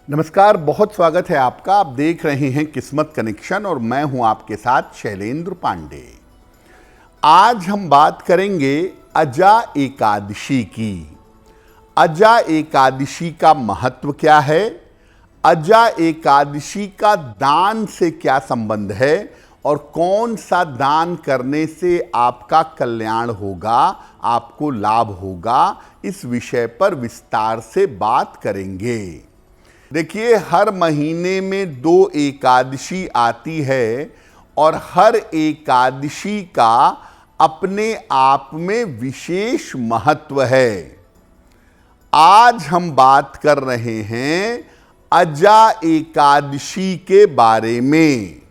नमस्कार, बहुत स्वागत है आपका। आप देख रहे हैं किस्मत कनेक्शन और मैं हूं आपके साथ शैलेंद्र पांडे। आज हम बात करेंगे अजा एकादशी की। अजा एकादशी का महत्व क्या है, अजा एकादशी का दान से क्या संबंध है और कौन सा दान करने से आपका कल्याण होगा, आपको लाभ होगा, इस विषय पर विस्तार से बात करेंगे। देखिए, हर महीने में 2 एकादशी आती है और हर एकादशी का अपने आप में विशेष महत्व है। आज हम बात कर रहे हैं अजा एकादशी के बारे में।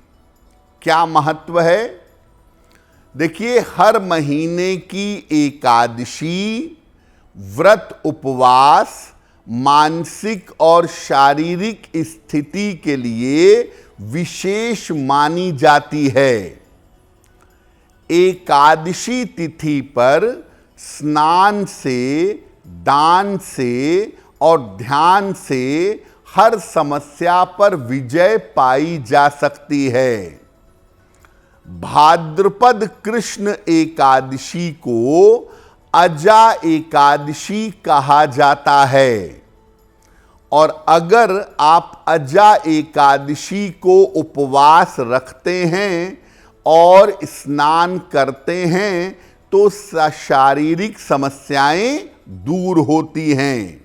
क्या महत्व है? देखिए, हर महीने की एकादशी व्रत, उपवास, मानसिक और शारीरिक स्थिति के लिए विशेष मानी जाती है। एकादशी तिथि पर स्नान से, दान से और ध्यान से हर समस्या पर विजय पाई जा सकती है। भाद्रपद कृष्ण एकादशी को अजा एकादशी कहा जाता है और अगर आप अजा एकादशी को उपवास रखते हैं और स्नान करते हैं तो शारीरिक समस्याएं दूर होती हैं।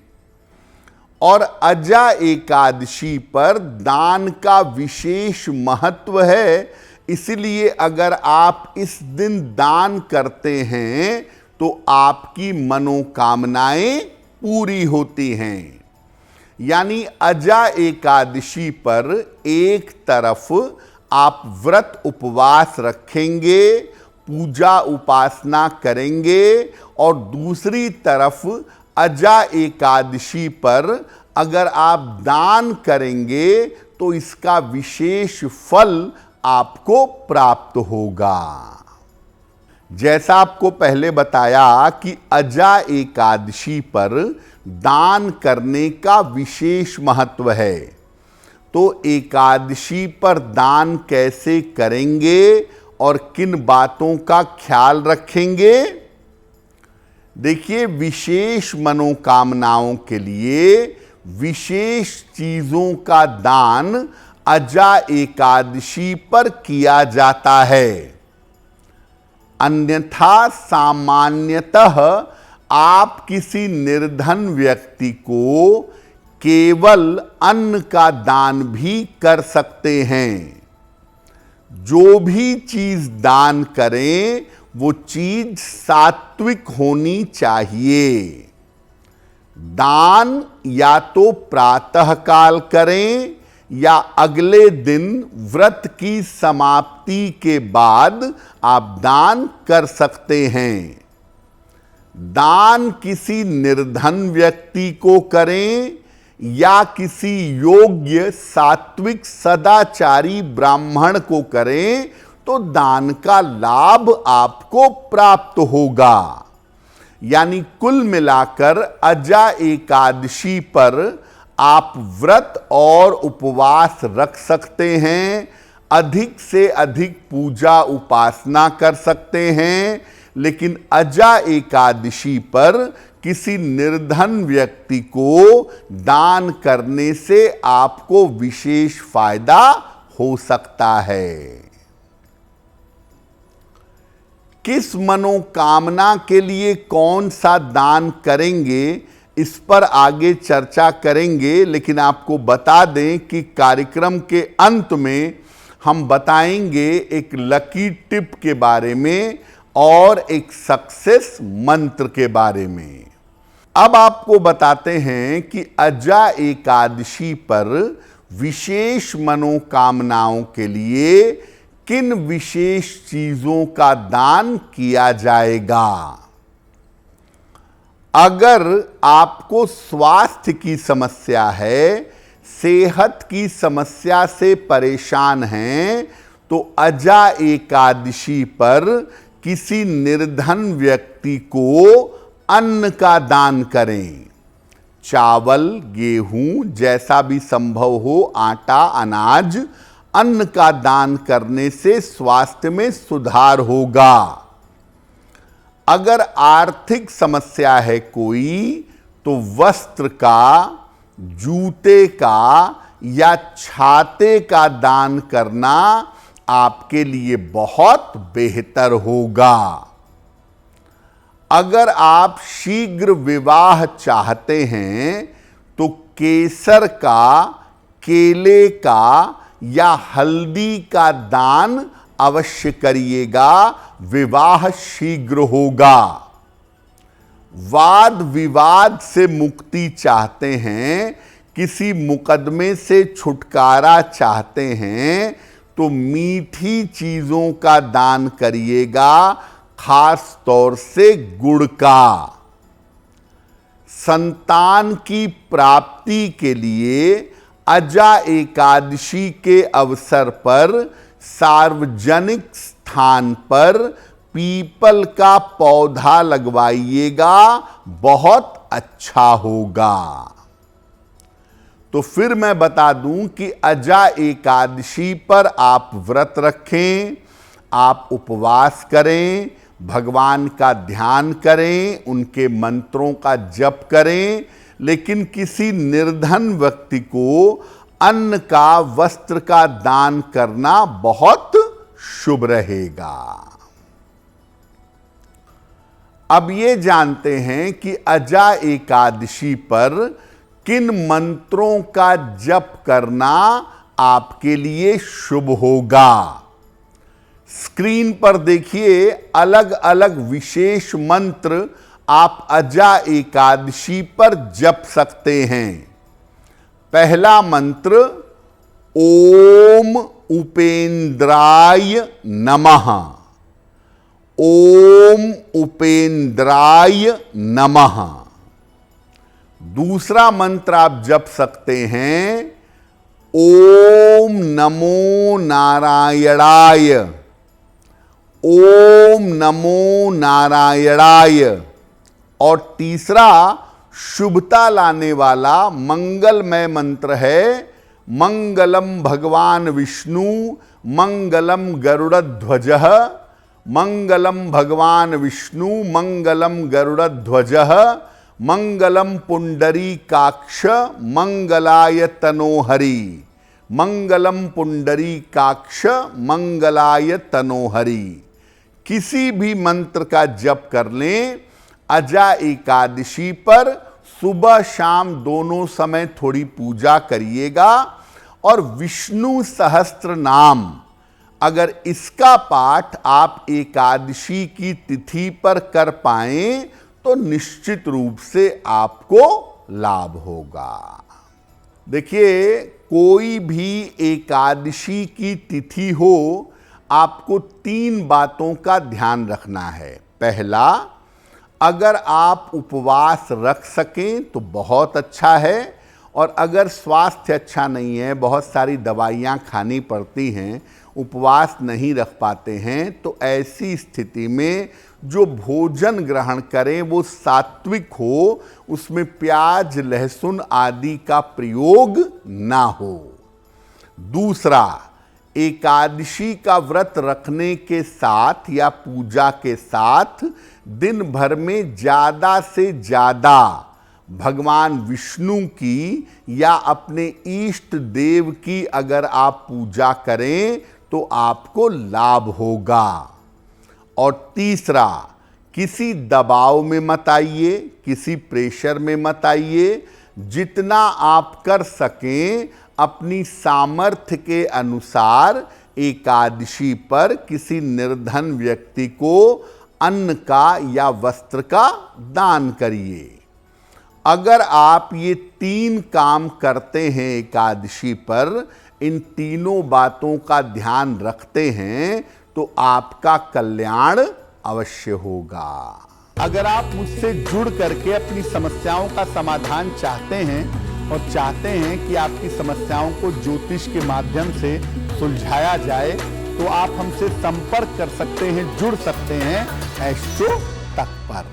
और अजा एकादशी पर दान का विशेष महत्व है, इसलिए अगर आप इस दिन दान करते हैं तो आपकी मनोकामनाएं पूरी होती हैं। यानी अजा एकादशी पर एक तरफ आप व्रत उपवास रखेंगे, पूजा उपासना करेंगे और दूसरी तरफ अजा एकादशी पर अगर आप दान करेंगे तो इसका विशेष फल आपको प्राप्त होगा। जैसा आपको पहले बताया कि अजा एकादशी पर दान करने का विशेष महत्व है, तो एकादशी पर दान कैसे करेंगे और किन बातों का ख्याल रखेंगे? देखिए, विशेष मनोकामनाओं के लिए विशेष चीजों का दान अजा एकादशी पर किया जाता है। अन्यथा सामान्यतः आप किसी निर्धन व्यक्ति को केवल अन्न का दान भी कर सकते हैं। जो भी चीज दान करें वो चीज सात्विक होनी चाहिए। दान या तो प्रातःकाल करें या अगले दिन व्रत की समाप्ति के बाद आप दान कर सकते हैं। दान किसी निर्धन व्यक्ति को करें या किसी योग्य सात्विक सदाचारी ब्राह्मण को करें तो दान का लाभ आपको प्राप्त होगा। यानी कुल मिलाकर अजा एकादशी पर आप व्रत और उपवास रख सकते हैं, अधिक से अधिक पूजा उपासना कर सकते हैं, लेकिन अजा एकादशी पर किसी निर्धन व्यक्ति को दान करने से आपको विशेष फायदा हो सकता है। किस मनोकामना के लिए कौन सा दान करेंगे, इस पर आगे चर्चा करेंगे, लेकिन आपको बता दें कि कार्यक्रम के अंत में हम बताएंगे एक लकी टिप के बारे में और एक सक्सेस मंत्र के बारे में। अब आपको बताते हैं कि अजा एकादशी पर विशेष मनोकामनाओं के लिए किन विशेष चीजों का दान किया जाएगा। अगर आपको स्वास्थ्य की समस्या है, सेहत की समस्या से परेशान हैं, तो अजा एकादशी पर किसी निर्धन व्यक्ति को अन्न का दान करें। चावल, गेहूं, जैसा भी संभव हो आटा, अनाज, अन्न का दान करने से स्वास्थ्य में सुधार होगा। अगर आर्थिक समस्या है कोई, तो वस्त्र का, जूते का या छाते का दान करना आपके लिए बहुत बेहतर होगा। अगर आप शीघ्र विवाह चाहते हैं तो केसर का, केले का या हल्दी का दान अवश्य करिएगा, विवाह शीघ्र होगा। वाद विवाद से मुक्ति चाहते हैं, किसी मुकदमे से छुटकारा चाहते हैं, तो मीठी चीजों का दान करिएगा, खास तौर से गुड़ का। संतान की प्राप्ति के लिए अजा एकादशी के अवसर पर सार्वजनिक स्थान पर पीपल का पौधा लगवाइएगा, बहुत अच्छा होगा। तो फिर मैं बता दूं कि अजा एकादशी पर आप व्रत रखें, आप उपवास करें, भगवान का ध्यान करें, उनके मंत्रों का जप करें, लेकिन किसी निर्धन व्यक्ति को अन्न का, वस्त्र का दान करना बहुत शुभ रहेगा। अब ये जानते हैं कि अजा एकादशी पर किन मंत्रों का जप करना आपके लिए शुभ होगा। स्क्रीन पर देखिए, अलग अलग विशेष मंत्र आप अजा एकादशी पर जप सकते हैं। पहला मंत्र, ओम उपेंद्राय नमः। ओम उपेंद्राय नमः। दूसरा मंत्र आप जप सकते हैं, ओम नमो नारायणाय। ओम नमो नारायणाय। और तीसरा शुभता लाने वाला मंगलमय मंत्र है, मंगलम भगवान विष्णु, मंगलम गरुड़ध्वजः। मंगलम भगवान विष्णु, मंगलम गरुड़ध्वजः, मंगलम पुंडरीकाक्ष, मंगलाय तनोहरि। मंगलम पुंडरीकाक्ष, मंगलाय तनोहरि। किसी भी मंत्र का जप कर लें। अजा एकादशी पर सुबह शाम दोनों समय थोड़ी पूजा करिएगा। और विष्णु सहस्त्र नाम, अगर इसका पाठ आप एकादशी की तिथि पर कर पाएं तो निश्चित रूप से आपको लाभ होगा। देखिए, कोई भी एकादशी की तिथि हो, आपको 3 बातों का ध्यान रखना है। पहला, अगर आप उपवास रख सकें तो बहुत अच्छा है, और अगर स्वास्थ्य अच्छा नहीं है, बहुत सारी दवाइयाँ खानी पड़ती हैं, उपवास नहीं रख पाते हैं, तो ऐसी स्थिति में जो भोजन ग्रहण करें वो सात्विक हो, उसमें प्याज, लहसुन आदि का प्रयोग ना हो। दूसरा, एकादशी का व्रत रखने के साथ या पूजा के साथ दिन भर में ज़्यादा से ज़्यादा भगवान विष्णु की या अपने इष्ट देव की अगर आप पूजा करें तो आपको लाभ होगा। और तीसरा, किसी दबाव में मत आइए, किसी प्रेशर में मत आइए। जितना आप कर सकें अपनी सामर्थ्य के अनुसार एकादशी पर किसी निर्धन व्यक्ति को अन्न का या वस्त्र का दान करिए। अगर आप ये 3 काम करते हैं एकादशी पर, इन तीनों बातों का ध्यान रखते हैं, तो आपका कल्याण अवश्य होगा। अगर आप मुझसे जुड़ करके अपनी समस्याओं का समाधान चाहते हैं और चाहते हैं कि आपकी समस्याओं को ज्योतिष के माध्यम से सुलझाया जाए, तो आप हमसे संपर्क कर सकते हैं, जुड़ सकते हैं एस्ट्रो तक पर।